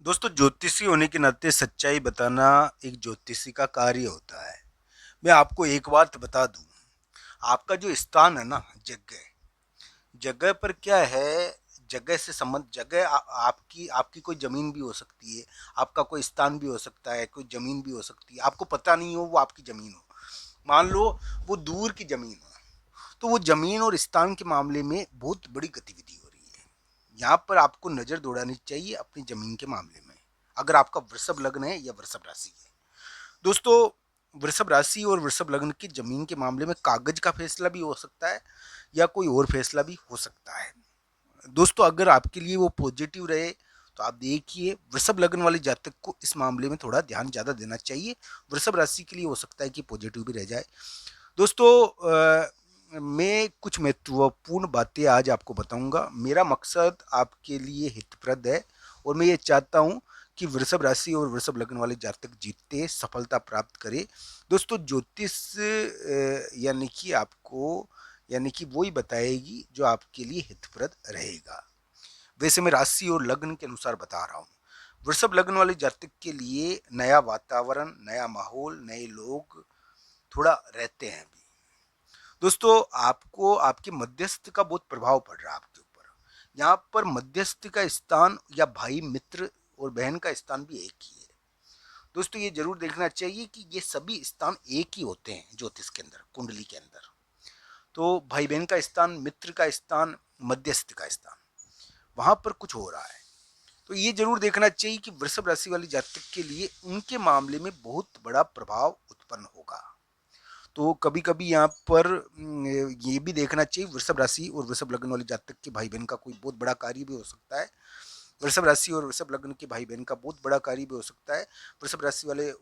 दोस्तों, ज्योतिषी होने के नाते सच्चाई बताना एक ज्योतिषी का कार्य होता है। मैं आपको एक बात बता दूं, आपका जो स्थान है ना, जगह जगह पर क्या है, जगह से संबंध जगह आपकी आपकी कोई जमीन भी हो सकती है, आपका कोई स्थान भी हो सकता है, कोई जमीन भी हो सकती है, आपको पता नहीं हो वो आपकी जमीन हो। मान लो वो दूर की जमीन हो, तो वो जमीन और स्थान के मामले में बहुत बड़ी गतिविधि हो रही है। यहाँ पर आपको नजर दौड़ानी चाहिए अपनी जमीन के मामले में, अगर आपका वृषभ लग्न है या वृषभ राशि है। दोस्तों, वृषभ राशि और वृषभ लग्न की जमीन के मामले में कागज का फैसला भी हो सकता है या कोई और फैसला भी हो सकता है। दोस्तों, अगर आपके लिए वो पॉजिटिव रहे तो आप देखिए, वृषभ लग्न वाले जातक को इस मामले में थोड़ा ध्यान ज्यादा देना चाहिए। वृषभ राशि के लिए हो सकता है कि पॉजिटिव भी रह जाए। दोस्तों, मैं कुछ महत्वपूर्ण बातें आज आपको बताऊंगा। मेरा मकसद आपके लिए हितप्रद है और मैं ये चाहता हूं कि वृषभ राशि और वृषभ लग्न वाले जातक जीते, सफलता प्राप्त करे। दोस्तों, ज्योतिष यानी कि वो ही बताएगी जो आपके लिए हितप्रद रहेगा। वैसे मैं राशि और लग्न के अनुसार बता रहा हूँ। वृषभ लग्न वाले जातक के लिए नया वातावरण, नया माहौल, नए लोग थोड़ा रहते हैं अभी। दोस्तों, आपको आपके मध्यस्थ का बहुत प्रभाव पड़ रहा है आपके ऊपर। यहाँ पर मध्यस्थ का स्थान या भाई, मित्र और बहन का स्थान भी एक ही है। दोस्तों, ये जरूर देखना चाहिए कि ये सभी स्थान एक ही होते हैं ज्योतिष के अंदर, कुंडली के अंदर। तो भाई बहन का स्थान, मित्र का स्थान, मध्यस्थ का स्थान, वहां पर कुछ हो रहा है। तो ये जरूर देखना चाहिए कि वृषभ राशि वाली जातक के लिए उनके मामले में बहुत बड़ा प्रभाव उत्पन्न होगा। तो कभी कभी यहाँ पर ये भी देखना चाहिए, वृषभ राशि और वृषभ लग्न वाले जातक के भाई बहन का कोई बहुत बड़ा कार्य भी हो सकता है। वृषभ राशि और वृषभ लग्न के भाई बहन का बहुत बड़ा कार्य भी हो सकता है। वृषभ राशि वाले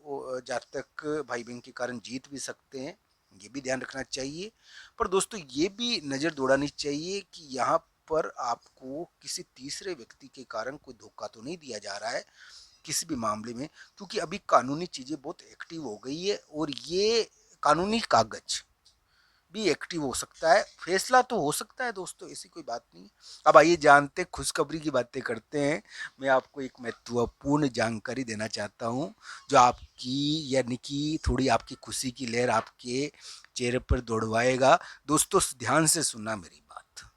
जातक भाई बहन के कारण जीत भी सकते हैं, ये भी ध्यान रखना चाहिए। पर दोस्तों, ये भी नज़र दौड़ानी चाहिए कि यहाँ पर आपको किसी तीसरे व्यक्ति के कारण कोई धोखा तो नहीं दिया जा रहा है किसी भी मामले में, क्योंकि अभी कानूनी चीज़ें बहुत एक्टिव हो गई है और ये कानूनी कागज भी एक्टिव हो सकता है, फैसला तो हो सकता है। दोस्तों, ऐसी कोई बात नहीं। अब आइए जानते, खुशखबरी की बातें करते हैं। मैं आपको एक महत्वपूर्ण जानकारी देना चाहता हूँ जो आपकी यानी कि थोड़ी आपकी खुशी की लहर आपके चेहरे पर दौड़वाएगा। दोस्तों, ध्यान से सुनना मेरी बात।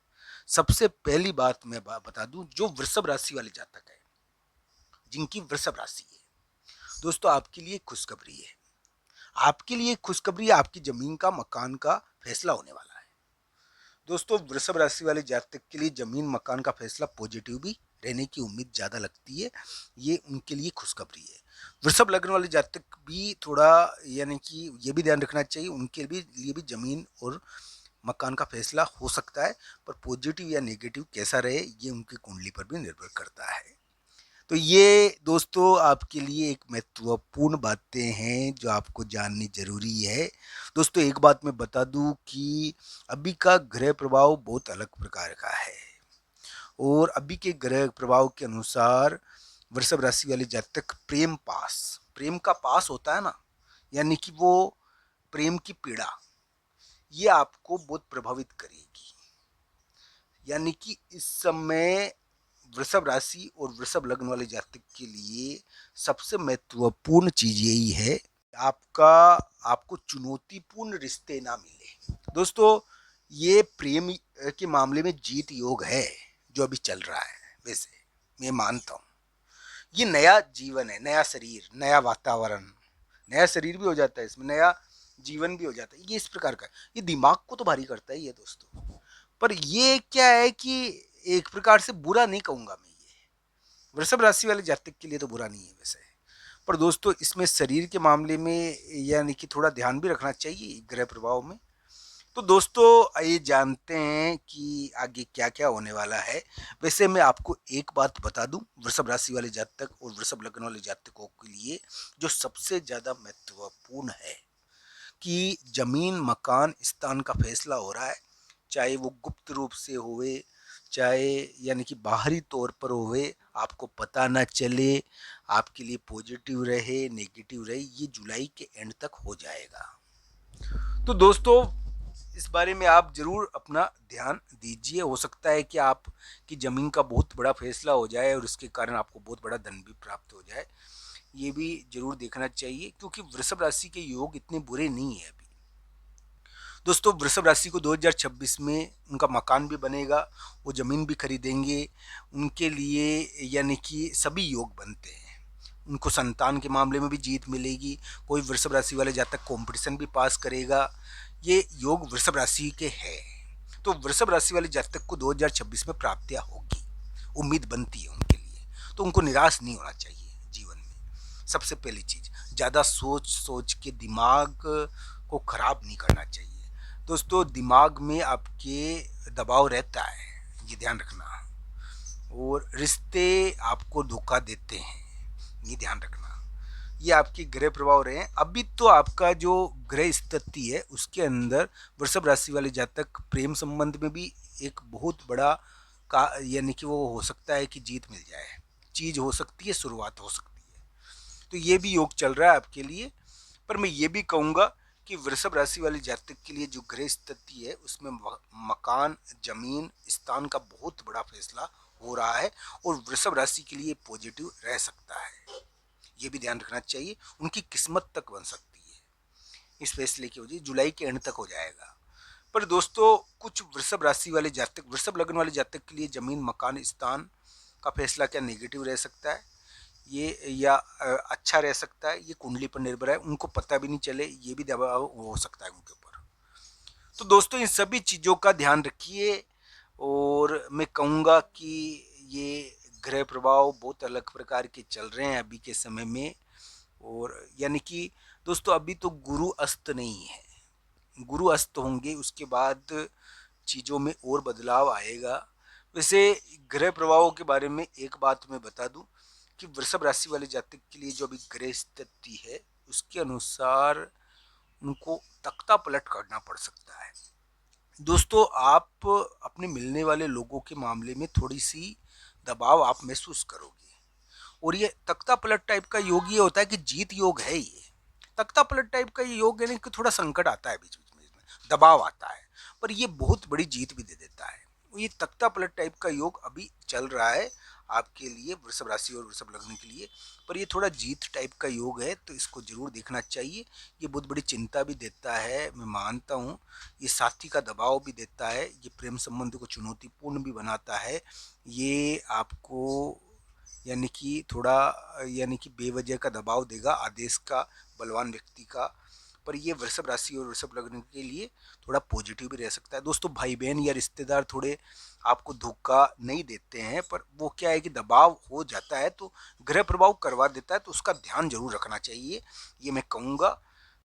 सबसे पहली बात मैं बता दूं, जो वृषभ राशि वाले जातक है, जिनकी वृषभ राशि है, दोस्तों आपके लिए खुशखबरी है। आपके लिए खुशखबरी, आपकी जमीन का, मकान का फैसला होने वाला है। दोस्तों, वृषभ राशि वाले जातक के लिए जमीन मकान का फैसला पॉजिटिव भी रहने की उम्मीद ज़्यादा लगती है। ये उनके लिए खुशखबरी है। वृषभ लग्न वाले जातक भी थोड़ा यानी कि ये भी ध्यान रखना चाहिए, उनके लिए भी जमीन और मकान का फैसला हो सकता है। पर पॉजिटिव या नेगेटिव कैसा रहे, ये उनकी कुंडली पर भी निर्भर करता है। तो ये दोस्तों आपके लिए एक महत्वपूर्ण बातें हैं जो आपको जाननी जरूरी है। दोस्तों, एक बात मैं बता दूं कि अभी का ग्रह प्रभाव बहुत अलग प्रकार का है और अभी के ग्रह प्रभाव के अनुसार वृषभ राशि वाले जातक प्रेम का पास होता है ना, यानी कि वो प्रेम की पीड़ा, ये आपको बहुत प्रभावित करेगी। यानी कि इस समय वृषभ राशि और वृषभ लग्न वाले जातक के लिए सबसे महत्वपूर्ण चीज यही है, आपका आपको चुनौतीपूर्ण रिश्ते ना मिले। दोस्तों, ये प्रेम के मामले में जीत योग है जो अभी चल रहा है। वैसे मैं मानता हूँ ये नया जीवन है, नया शरीर, नया वातावरण, नया शरीर भी हो जाता है इसमें, नया जीवन भी हो जाता है। ये इस प्रकार का, ये दिमाग को तो भारी करता ही है दोस्तों। पर ये क्या है कि एक प्रकार से बुरा नहीं कहूंगा मैं, ये वृषभ राशि वाले जातक के लिए तो बुरा नहीं है वैसे। पर दोस्तों, इसमें शरीर के मामले में यानी कि थोड़ा ध्यान भी रखना चाहिए ग्रह प्रभाव में। तो दोस्तों, ये जानते हैं कि आगे क्या क्या होने वाला है। वैसे मैं आपको एक बात बता दूं, वृषभ राशि वाले जातक और वृषभ लग्न वाले जातकों के लिए जो सबसे ज्यादा महत्वपूर्ण है कि जमीन मकान स्थान का फैसला हो रहा है, चाहे वो गुप्त रूप से होवे, चाहे यानी कि बाहरी तौर पर होवे, आपको पता ना चले, आपके लिए पॉजिटिव रहे नेगेटिव रहे, ये जुलाई के एंड तक हो जाएगा। तो दोस्तों, इस बारे में आप ज़रूर अपना ध्यान दीजिए। हो सकता है कि आपकी ज़मीन का बहुत बड़ा फैसला हो जाए और इसके कारण आपको बहुत बड़ा धन भी प्राप्त हो जाए। ये भी ज़रूर देखना चाहिए, क्योंकि वृषभ राशि के योग इतने बुरे नहीं है अभी। दोस्तों, वृषभ राशि को 2026 में उनका मकान भी बनेगा, वो ज़मीन भी खरीदेंगे, उनके लिए यानी कि सभी योग बनते हैं। उनको संतान के मामले में भी जीत मिलेगी, कोई वृषभ राशि वाले जातक कंपटीशन भी पास करेगा, ये योग वृषभ राशि के हैं। तो वृषभ राशि वाले जातक को 2026 में प्राप्तियां होगी, उम्मीद बनती है उनके लिए। तो उनको निराश नहीं होना चाहिए जीवन में। सबसे पहली चीज़, ज़्यादा सोच सोच के दिमाग को खराब नहीं करना चाहिए। दोस्तों, दिमाग में आपके दबाव रहता है, ये ध्यान रखना। और रिश्ते आपको धोखा देते हैं, ये ध्यान रखना। ये आपके ग्रह प्रभाव रहे हैं। अभी तो आपका जो ग्रह स्थिति है उसके अंदर वृषभ राशि वाले जातक प्रेम संबंध में भी एक बहुत बड़ा का यानी कि वो हो सकता है कि जीत मिल जाए, चीज़ हो सकती है, शुरुआत हो सकती है। तो ये भी योग चल रहा है आपके लिए। पर मैं ये भी कहूँगा कि वृषभ राशि वाले जातक के लिए जो ग्रह स्थिति है उसमें मकान, जमीन, स्थान का बहुत बड़ा फैसला हो रहा है और वृषभ राशि के लिए पॉजिटिव रह सकता है। ये भी ध्यान रखना चाहिए, उनकी किस्मत तक बन सकती है। इस फैसले की वजह जुलाई के एंड तक हो जाएगा। पर दोस्तों, कुछ वृषभ राशि वाले जातक, वृषभ लग्न वाले जातक के लिए जमीन, मकान, स्थान का फैसला क्या नेगेटिव रह सकता है ये, या अच्छा रह सकता है, ये कुंडली पर निर्भर है। उनको पता भी नहीं चले, ये भी दबाव हो सकता है उनके ऊपर। तो दोस्तों, इन सभी चीज़ों का ध्यान रखिए। और मैं कहूँगा कि ये ग्रह प्रभाव बहुत अलग प्रकार के चल रहे हैं अभी के समय में। और यानी कि दोस्तों, अभी तो गुरु अस्त नहीं है, गुरु अस्त होंगे उसके बाद चीज़ों में और बदलाव आएगा। वैसे ग्रह प्रभावों के बारे में एक बात मैं बता दूं कि वृषभ राशि वाले जातक के लिए जो अभी ग्रह स्थिति है उसके अनुसार उनको तख्ता पलट करना पड़ सकता है। दोस्तों, आप अपने मिलने वाले लोगों के मामले में थोड़ी सी दबाव आप महसूस करोगे। और ये तख्ता पलट टाइप का योग ये होता है कि जीत योग है ये। तख्ता पलट टाइप का ये योग यानी कि थोड़ा संकट आता है बीच बीच में, इसमें दबाव आता है, पर ये बहुत बड़ी जीत भी दे देता है। ये तख्ता पलट टाइप का योग अभी चल रहा है आपके लिए, वृषभ राशि और वृषभ लग्न के लिए। पर ये थोड़ा जीत टाइप का योग है, तो इसको जरूर देखना चाहिए। ये बहुत बड़ी चिंता भी देता है, मैं मानता हूँ। ये साथी का दबाव भी देता है, ये प्रेम संबंध को चुनौतीपूर्ण भी बनाता है। ये आपको यानी कि थोड़ा यानी कि बेवजह का दबाव देगा आदेश का, बलवान व्यक्ति का। पर ये वृषभ राशि और वृषभ लग्न के लिए थोड़ा पॉजिटिव भी रह सकता है। दोस्तों, भाई बहन या रिश्तेदार थोड़े आपको धोखा नहीं देते हैं, पर वो क्या है कि दबाव हो जाता है तो ग्रह प्रभाव करवा देता है, तो उसका ध्यान जरूर रखना चाहिए, ये मैं कहूँगा।